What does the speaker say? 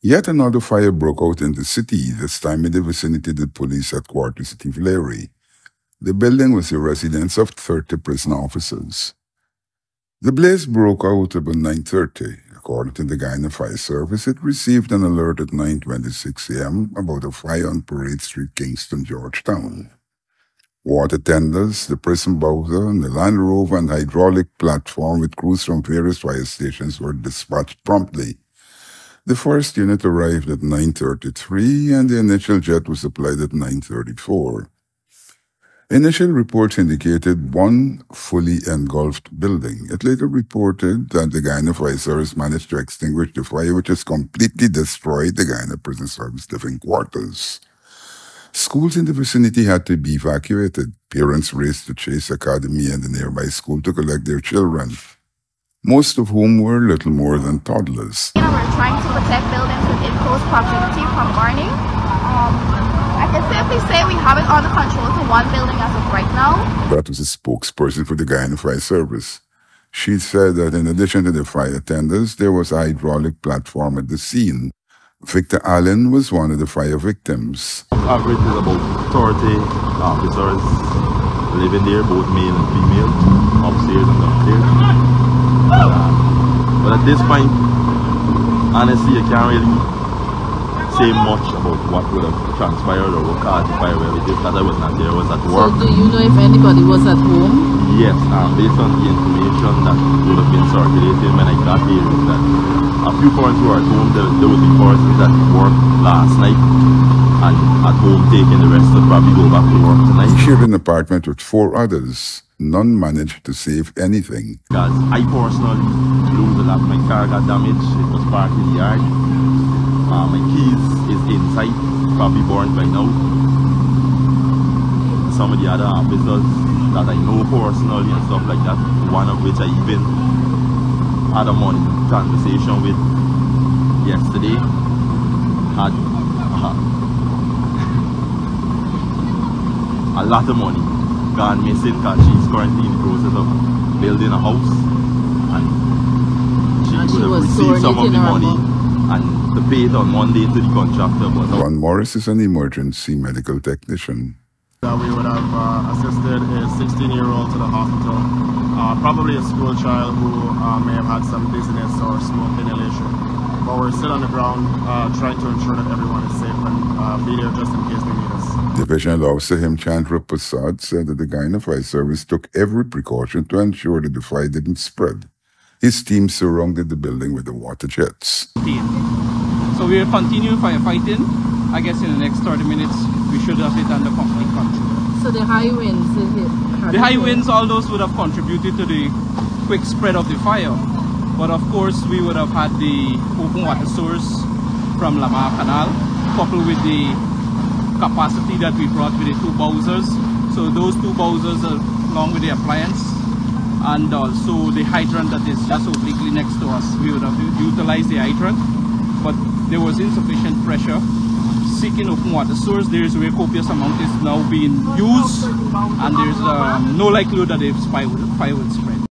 Yet another fire broke out in the city, this time in the vicinity of the police headquarters at Tivleri. The building was the residence of 30 prison officers. The blaze broke out about 9:30. According to the Guyana Fire Service, it received an alert at 9:26 a.m. about a fire on Parade Street, Kingston, Georgetown. Water tenders, the prison bowser, and the Land Rover and hydraulic platform with crews from various fire stations were dispatched promptly. The first unit arrived at 9:33 and the initial jet was supplied at 9:34. Initial reports indicated one fully engulfed building. It later reported that the Guyana Fire Service managed to extinguish the fire, which has completely destroyed the Guyana Prison Service living quarters. Schools in the vicinity had to be evacuated. Parents raced to Chase Academy and the nearby school to collect their children, most of whom were little more than toddlers. We're trying to protect buildings within close proximity from burning. I can safely say we have it under control to one building as of right now. That was a spokesperson for the Guyana Fire Service. She said that in addition to the fire tenders, there was a hydraulic platform at the scene. Victor Allen was one of the fire victims. Average is about 30 officers living there, both male and female, upstairs and downstairs. But at this point, honestly, I can't really say much about what would have transpired or what caused the fire, because I was not there, I was at work. So do you know if anybody was at home? Yes, based on the information that would have been circulating when I got here, is that a few parents who are at home, there would be persons that worked last night and at home taking the rest to probably go back to work tonight. He shared an apartment with 4 others. None managed to save anything. Because I personally lose a lot. My car got damaged. It was parked in the yard. My keys is inside, probably burned by now. Some of the other officers that I know personally and stuff like that, one of which I even had a money conversation with yesterday, had a lot of money gone missing because she's currently in the process of building a house, and she would have received some of the money and to pay it on Monday to the contractor. But Ron Morris is an emergency medical technician. We would have assisted a 16-year-old to the hospital, probably a school child who may have had some dizziness or smoke inhalation. But we're still on the ground trying to ensure that everyone is safe and be there just in case they need us. Divisional Officer Himchandra Prasad said that the Guyana Fire Service took every precaution to ensure that the fire didn't spread. His team surrounded the building with the water jets. So we will continue firefighting. I guess in the next 30 minutes we should have it under complete control. So the high winds, the high winds, all those would have contributed to the quick spread of the fire. But of course we would have had the open water source from Lamar Canal, coupled with the capacity that we brought with the 2 bowsers. So those 2 bowsers along with the appliance and also the hydrant that is just obliquely next to us. We would have utilized the hydrant, but there was insufficient pressure. Seeking open water source, there is a copious amount is now being used, and there's no likelihood that the fire would spread.